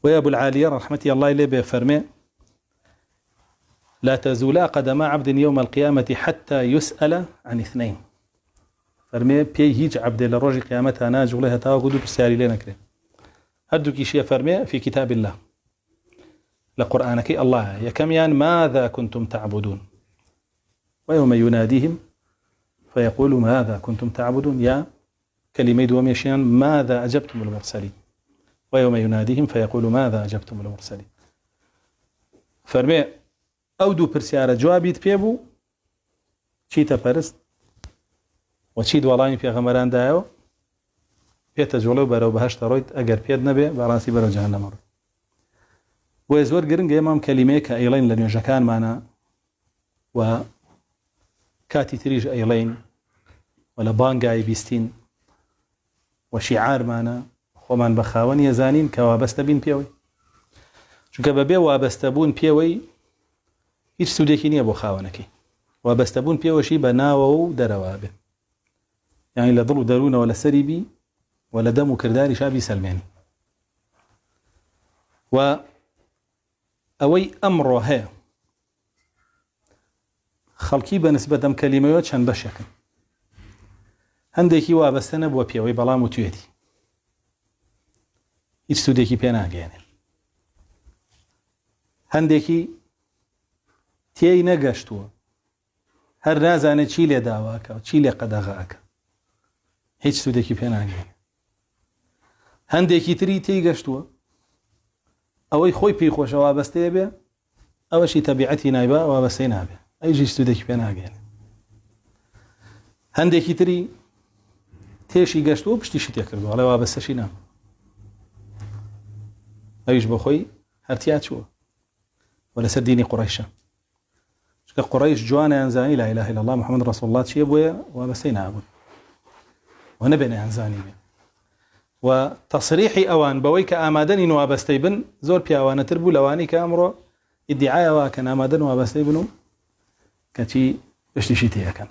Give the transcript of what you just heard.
ويا أبو العالية رحمة الله إليه بفرمي لا تزولا قدم عبد يوم القيامة حتى يسأل عن اثنين. فرمي بي هيج عبد لروج قيامتها ناج ولها تاغدو بسياري لنا كريم هدو كيشيا فرمي في كتاب الله لقرآنك الله يا كميان ماذا كنتم تعبدون ويوم يناديهم فيقول ماذا كنتم تعبدون يا كلمة دوميشيان ماذا أجبتم المرسلين ويوم يناديهم فيقول ماذا أجبتم المرسلين. فرمي أودو برسيارة جوابيت بيبو چيتا پرست وچيد والله في غمران دايو بيتا جولو برو بهشت رويت اگر بيد نبي براسي برو جهنم رو ويزور قرنق امام كلمة كأيلين لن يجكان معنا و كاتي تريج أيلين ولا بانقاي بيستين وشعار معنا ومن بخاون يزانين كوابستبين بيوي چونك ببي وابستبون بيوي هیچ سودێکی نییە بۆ خاوەنەکەی وابەستەبوون پێوەشی بە ناوە و دەرەوە بێ یعنی لە دڵ و دەروونەوە لە سەری بی و لە دەم و کرداری شابی سەلمێنی و ئەوەی ئەمڕۆ هەیە خەڵکی بەنسبەت ئەم کەلیمەیە چەند بەشێکن هەندێکی وابەستە نەبووە پێوەی بەڵام و توێتی هیچ سودێکی پێ ناگەێنێ هەندێکی تێی نەگەشتووە هەر نازانێت چی لێ داواکە چی لێ قەدەغاکە هیچ سودێکی پێ ناگەێنێ هەندێکی تری تێی گەشتووە ئەوەی خۆی پێی خۆشە وابەستەیە بێ ئەوەشی تەبیعەتی نایبا وابەستەی نابێ ئەویش هیچ سودێکی پێ ناگەێنێ هەندێکی تری تێشی گەشتووە پشتیشی تێکردووە ئەڵێ وابەستەشی نام ئەویش بۆ خۆی هەرتیا چووە وەلەسەر دینی قوڕەیشە چونکە قوڕەیش جوانیان زانی لا إله إلا الله محمد رسول الله چییە بۆیە وابەستەی نابوون و نەبێنیان زانی بێ و تەصریحی ئەوان بەوەی کە ئامادەنین وابەستەی بن زۆر پیاوانەتر بوو لەوانی کە ئەمڕۆ ئیدعایەوە کە ئامادەن وابەستەی بن و کەچی پشتیشی تێیەکەن